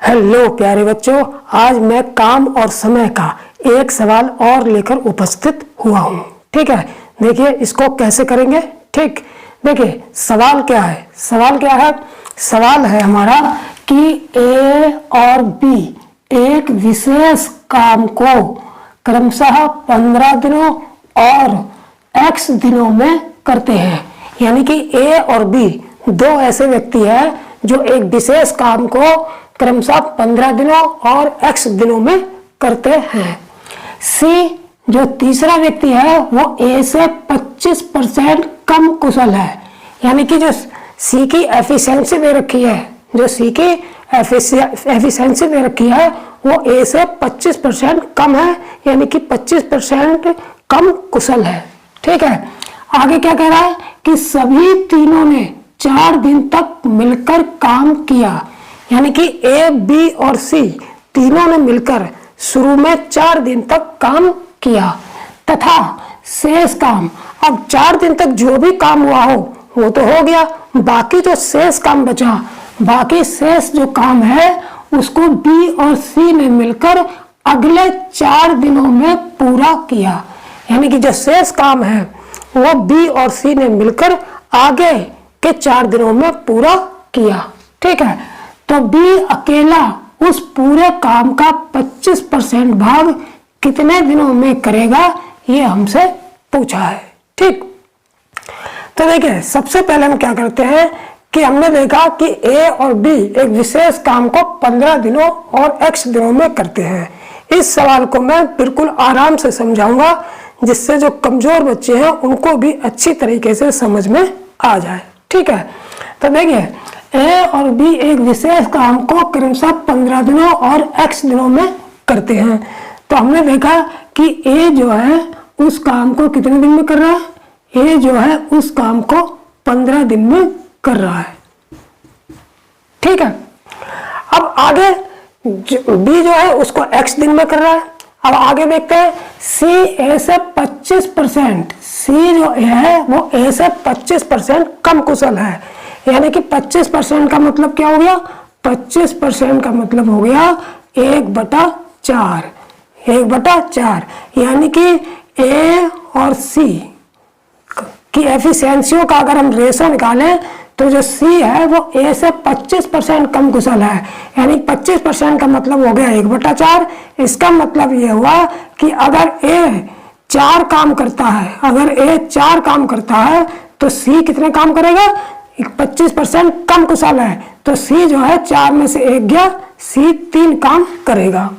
Hello प्यारे बच्चों, आज मैं काम और समय का एक सवाल और लेकर उपस्थित हुआ हूँ। ठीक है, देखिए इसको कैसे करेंगे। ठीक, देखिए सवाल क्या है। सवाल है हमारा कि ए और बी एक विशेष काम को क्रमशः 15 दिनों और x दिनों में करते हैं। यानी कि ए और बी दो ऐसे व्यक्ति हैं जो एक विशेष काम को क्रमशः 15 दिनों और x दिनों में करते हैं। सी जो तीसरा व्यक्ति है वो ए से 25% कम कुशल है। यानी कि जो सी की एफिशिएंसी दे रखी है, वो ए से 25% कम है, यानी कि 25% कम कुशल है। ठीक है, आगे क्या कह रहा है कि सभी तीनों ने 4 दिन तक मिलकर काम किया। यानी कि ए, बी और सी तीनों ने मिलकर शुरू में 4 दिन तक काम किया तथा शेष काम, अब 4 दिन तक जो भी काम हुआ हो वो तो हो गया, बाकी जो शेष काम बचा, बाकी शेष जो काम है उसको बी और सी ने मिलकर अगले 4 दिनों में पूरा किया। यानी कि जो शेष काम है वो बी और सी ने मिलकर आगे के 4 दिनों में पूरा किया। ठीक है, तो बी अकेला उस पूरे काम का 25% भाग कितने दिनों में करेगा, ये हमसे पूछा है। ठीक, तो देखिए सबसे पहले हम क्या करते हैं कि हमने देखा कि ए और बी एक विशेष काम को 15 दिनों और x दिनों में करते हैं। इस सवाल को मैं बिल्कुल आराम से समझाऊंगा जिससे जो कमजोर बच्चे हैं उनको भी अच्छी तरीके से समझ में आ जाए। ठीक है, तो देखिए ए और बी एक विशेष काम को क्रमशः 15 दिनों और x दिनों में करते हैं। तो हमने देखा कि ए जो है उस काम को कितने दिन में कर रहा है, ए जो है उस काम को 15 दिन में कर रहा है। ठीक है, अब आगे बी जो है उसको x दिन में कर रहा है। अब आगे देखते हैं सी ए से 25%, सी जो है वो ए से 25% कम कुशल है। यानी कि 25% का मतलब क्या हो गया, 25% का मतलब हो गया 1/4। यानी कि ए और सी की एफिशिएंसियों का अगर हम रेशो निकालें तो जो सी है वो ए से 25% कम कुशल है। यानी 25% का मतलब हो गया 1/4। इसका मतलब ये हुआ कि अगर ए 4 काम करता है, तो सी कितने काम करेगा, 25% कम कुशल है तो सी जो है 4 में से 1 गया, सी 3 काम करेगा।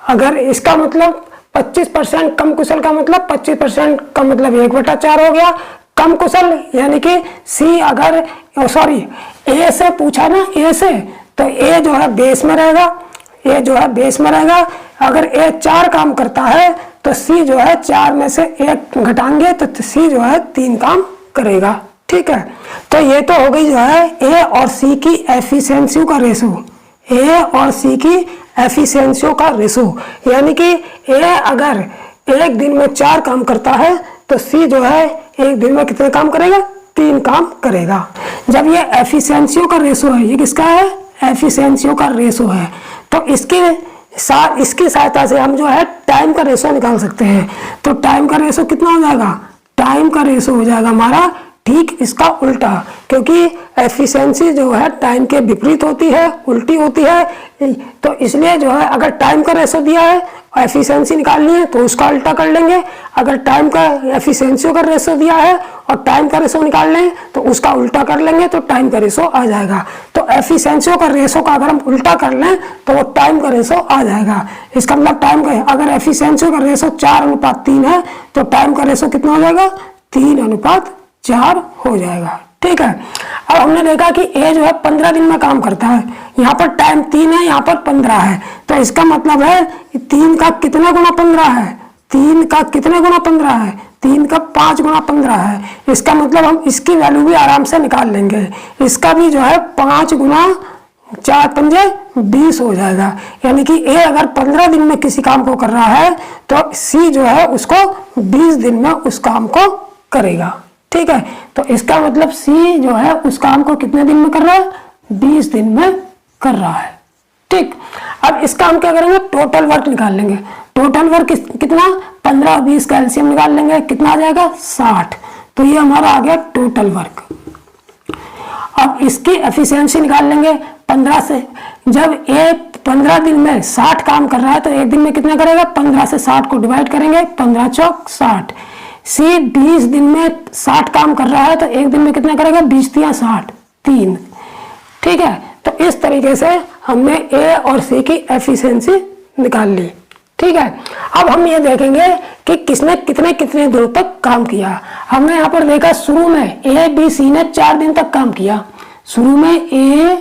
अगर इसका मतलब 25% कम कुशल का मतलब 25% का मतलब 1/4 हो गया कम कुशल। यानी कि सी अगर ए से पूछा ना, ए से, तो ए जो है बेस में रहेगा। अगर ए 4 काम करता है तो सी जो है 4 में से 1 घटाएंगे तो सी जो है 3 काम करेगा। ठीक है, तो ये तो हो गई जो है ए और सी की एफिशिएंसियों का रेशो। यानी कि ए अगर एक दिन में 4 काम करता है तो सी जो है एक दिन में कितने काम करेगा, 3 काम करेगा। जब ये एफिशिएंसियों का रेशो है, ये किसका है, एफिशिएंसियों का रेशो है, तो इसकी सहायता से हम जो है टाइम का रेशो निकाल सकते हैं। तो टाइम का रेशो कितना हो जाएगा, टाइम का रेशो हो जाएगा हमारा ठीक इसका उल्टा, क्योंकि एफिशिएंसी जो है टाइम के विपरीत होती है, उल्टी होती है। तो इसलिए जो है अगर टाइम का रेशो दिया है और एफिशिएंसी निकालनी है तो उसका उल्टा कर लेंगे। अगर टाइम का एफिशिएंसी का रेशो दिया है और टाइम का रेशो निकालना है तो उसका उल्टा कर लेंगे तो टाइम का रेशो आ जाएगा। तो एफिशिएंसी का रेशो का अगर हम उल्टा कर लें तो वो टाइम का रेशो आ जाएगा। इसका मतलब टाइम का, अगर एफिशिएंसी का रेशो 4:3 है तो टाइम का रेशो कितना हो जाएगा, 3:4 हो जाएगा। ठीक है, अब हमने देखा कि ए जो है 15 दिन में काम करता है, यहाँ पर टाइम 3 है, यहाँ पर 15 है, तो इसका मतलब है 3 का कितने गुना 15 है, 3 का कितने गुना 15 है, 3 का 5 गुना 15 है। इसका मतलब हम इसकी वैल्यू भी आराम से निकाल लेंगे। इसका भी जो है 5 गुना 4 पंजे 20 हो जाएगा। यानी कि ए अगर 15 दिन में किसी काम को कर रहा है तो सी जो है उसको 20 दिन में उस काम को करेगा। ठीक है, तो इसका मतलब सी जो है उस काम को कितने दिन में कर रहा है, 20 दिन में कर रहा है। ठीक, अब इसका हम क्या करेंगे, टोटल वर्क निकाल लेंगे। टोटल वर्क कितना, 15 और 20 का एलसीएम निकाल लेंगे, कितना आ जाएगा 60। तो ये हमारा आ गया टोटल वर्क। अब इसकी एफिशिएंसी निकाल लेंगे 15 से। जब ए 15 दिन में 60 काम कर रहा है तो एक दिन में कितना करेगा, 15 से 60 को डिवाइड करेंगे, 15 चौक 60। सी 20 दिन में 60 काम कर रहा है तो एक दिन में कितना करेगा, 20 तिया 60, 3। ठीक है, तो इस तरीके से हमने ए और सी की एफिशिएंसी निकाल ली। ठीक है, अब हम ये देखेंगे कि किसने कितने कितने दिनों तक काम किया। हमने यहाँ पर देखा शुरू में ए बी सी ने 4 दिन तक काम किया। शुरू में ए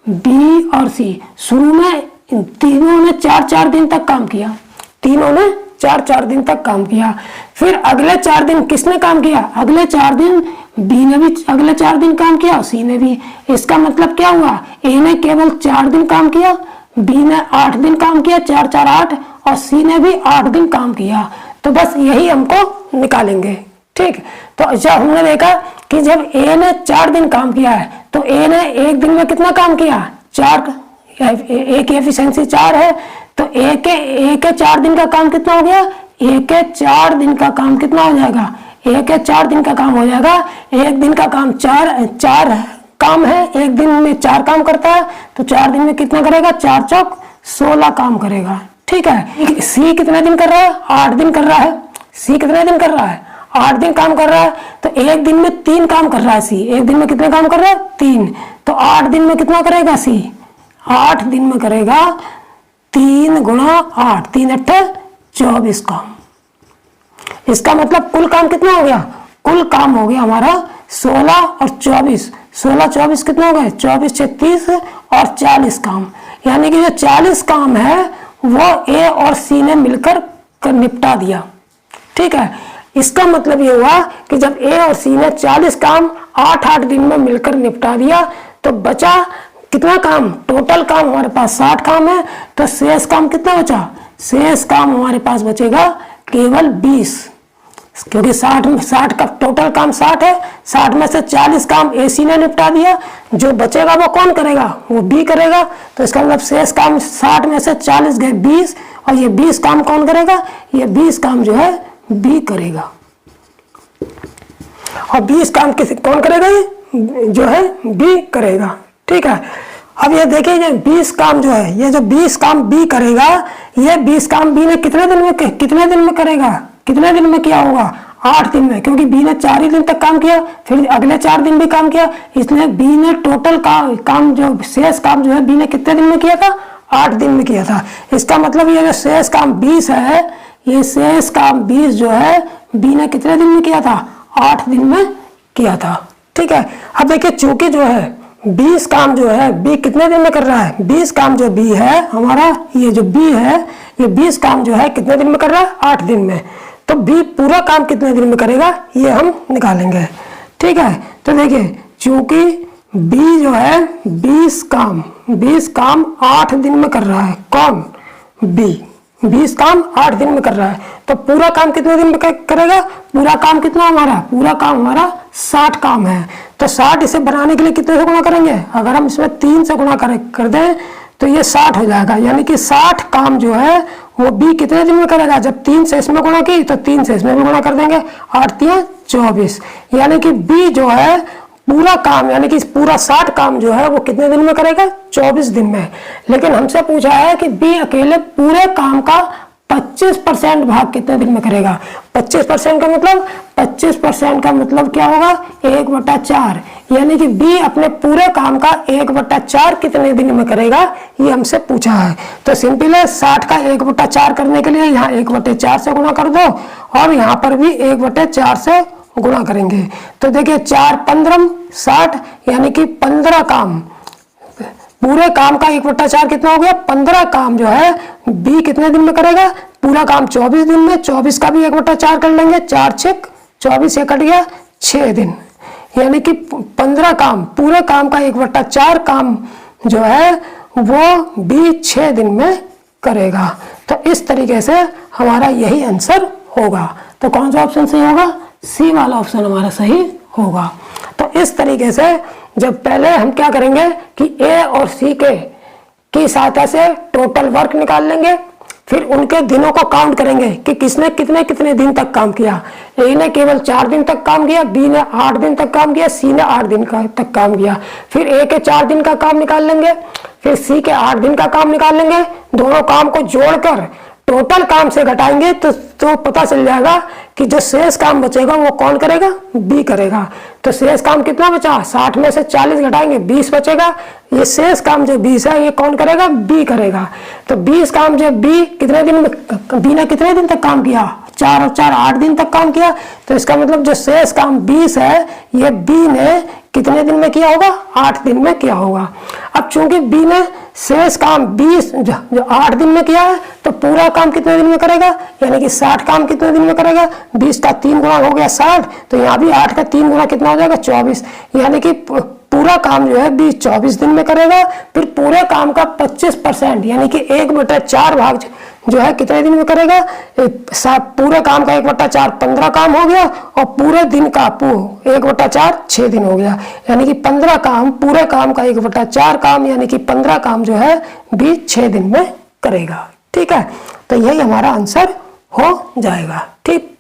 बी और सी, शुरू में तीनों ने 4-4 दिन तक काम किया। तीनों ने 4-4 दिन तक काम किया। फिर अगले 4 दिन किसने काम किया, अगले 4 दिन बी ने भी अगले 4 दिन काम किया और सी ने भी। इसका मतलब क्या हुआ, ए ने केवल 4 दिन काम किया, बी ने 8 दिन काम किया, 4-4 8, और सी ने भी 8 दिन काम किया। तो बस यही हमको निकालेंगे। ठीक, तो जब हमने देखा कि जब ए ने 4 दिन काम किया है तो ए ने एक दिन में कितना काम किया, 4, ए की एफिशिएंसी 4 है, तो ए के 4 दिन का काम कितना हो गया, ए के 4 दिन का काम कितना हो जाएगा, ए के 4 दिन का काम हो जाएगा। एक दिन का काम 4 काम है, एक दिन में 4 काम करता है, तो 4 दिन में कितना करेगा, 4 चौक 16 काम करेगा। ठीक है, सी कितने दिन कर रहा है, 8 दिन कर रहा है। सी कितने दिन कर रहा है, 8 दिन काम कर रहा है, तो एक दिन में 3 काम कर रहा है सी। एक दिन में कितने काम कर रहा है, 3, तो 8 दिन में कितना करेगा सी, 8 दिन में करेगा 3 गुणा 8, 3 8 24 काम। इसका मतलब कुल काम कितना हो गया, कुल काम हो गया हमारा 16 और 24, 16 24 कितना हो गए, 24 36 और 40 काम। यानी कि जो 40 काम है वो ए और सी ने मिलकर निपटा दिया। ठीक है, इसका मतलब ये हुआ कि जब ए और सी ने 40 काम 8-8 दिन में मिलकर निपटा दिया तो बचा कितना काम, टोटल काम हमारे पास 60 काम है, तो शेष काम कितना बचा, शेष काम हमारे पास बचेगा केवल 20, क्योंकि 60 का टोटल काम 60 है, 60 में से 40 काम ए सी ने निपटा दिया, जो बचेगा वो कौन करेगा, वो बी करेगा। तो इसका मतलब शेष काम 60 में से 40 गए 20, और ये 20 काम कौन करेगा, ये 20 काम जो है बी करेगा। और 20 काम कौन करेगा, ये जो है बी करेगा। ठीक है, अब ये देखिए ये 20 काम जो है, ये जो 20 काम बी करेगा, ये 20 काम बी ने कितने दिन में करेगा, कितने दिन में किया होगा, 8 दिन में, क्योंकि बी ने 4 ही दिन तक काम किया, फिर अगले 4 दिन भी काम किया, इसलिए बी ने टोटल काम जो शेष काम जो है बी ने कितने दिन में किया था, 8 दिन में किया था। इसका मतलब ये जो शेष काम 20 है, ये शेष काम 20 जो है बी ने कितने दिन में किया था, 8 दिन में किया था। ठीक है, अब देखिए चूंकि जो है 20 काम जो है बी कितने दिन में कर रहा है, 20 काम जो बी है हमारा, ये जो बी है ये 20 काम जो है कितने दिन में कर रहा है, 8 दिन में। तो बी पूरा काम कितने दिन में करेगा ये हम निकालेंगे। ठीक है, तो देखिए चूंकि बी जो है 20 काम 8 दिन में कर रहा है, कौन, बी 20 काम 8 दिन में कर रहा है, तो पूरा काम कितने दिन में करेगा, पूरा काम कितना हमारा, पूरा काम हमारा 60 काम है। तो 60 इसे बनाने के लिए कितने से गुणा करेंगे, अगर हम इसमें 3 से गुणा कर दें तो ये 60 हो जाएगा। यानी कि 60 काम जो है वो बी कितने दिन में करेगा, जब 3 से इसमें गुणा की तो 3 से इसमें भी गुणा कर देंगे, 8 3 24, यानी कि बी जो है पूरा काम, यानी कि पूरा 60 काम जो है वो कितने दिन में करेगा, 24 दिन में। लेकिन हमसे पूछा है कि बी अकेले पूरे काम का 25% भाग कितने दिन में करेगा। 25% का मतलब क्या होगा, 1/4, यानी कि बी अपने पूरे काम का 1/4 कितने दिन में करेगा, ये हमसे पूछा है। तो सिंपल है, 60 का 1/4 करने के लिए यहाँ 1/4 से गुणा कर दो, और यहाँ पर भी 1/4 से गुणा करेंगे। तो देखिए 4 15 60, यानी कि 15 काम, पूरे काम का 1/4 कितना हो गया, 15 काम जो है बी कितने दिन में करेगा, पूरा काम 24 दिन में, 24 का भी 1/4 कर लेंगे, 4 6 24 से कट गया 6 दिन, यानी कि 15 काम, पूरे काम का 1/4 काम जो है वो बी 6 दिन में करेगा। तो इस तरीके से हमारा यही आंसर होगा। तो कौन सा ऑप्शन सही होगा, सी वाला ऑप्शन हमारा सही होगा। तो इस तरीके से जब पहले हम क्या करेंगे कि ए और सी के की सहायता से टोटल वर्क निकाल लेंगे, फिर उनके दिनों को काउंट करेंगे कि किसने कितने कितने दिन तक काम किया। ए ने केवल 4 दिन तक काम किया, बी ने 8 दिन तक काम किया, सी ने 8 दिन तक काम किया। फिर ए के 4 दिन का काम निकाल लेंगे, फिर सी के 8 दिन का काम निकाल लेंगे। दोनों काम को जोड़कर टोटल काम से घटाएंगे तो पता चल जाएगा कि जो शेष काम बचेगा वो कौन करेगा, बी करेगा। तो शेष काम कितना बचा, 60 में से 40 घटाएंगे 20 बचेगा। ये शेष काम जो 20 है ये कौन करेगा, बी करेगा। तो 20 काम जो बी कितने दिन में, बी ने कितने दिन तक काम किया, 4 और 4 8 दिन तक काम किया। तो इसका मतलब जो शेष काम 20 है ये बी ने कितने दिन में किया होगा, 8 दिन में किया होगा। अब चूंकि बी ने शेष काम 20 जो 8 दिन में किया है तो पूरा काम कितने दिन में करेगा, यानी कि 60 काम कितने दिन में करेगा, 20 का 3 गुना हो गया 60, तो यहाँ भी 8 का 3 गुना कितना हो जाएगा 24, यानी कि पूरा काम जो है बी 24 दिन में करेगा। फिर पूरे काम का 25% यानी कि 1/4 भाग जो है कितने दिन में करेगा, पूरे काम का 1/4 15 काम हो गया, और पूरे दिन का 1/4 6 दिन हो गया, यानी कि 15 काम, पूरे काम का 1/4 काम यानी कि 15 काम जो है बी 6 दिन में करेगा। ठीक है, तो यही हमारा आंसर हो जाएगा। ठीक।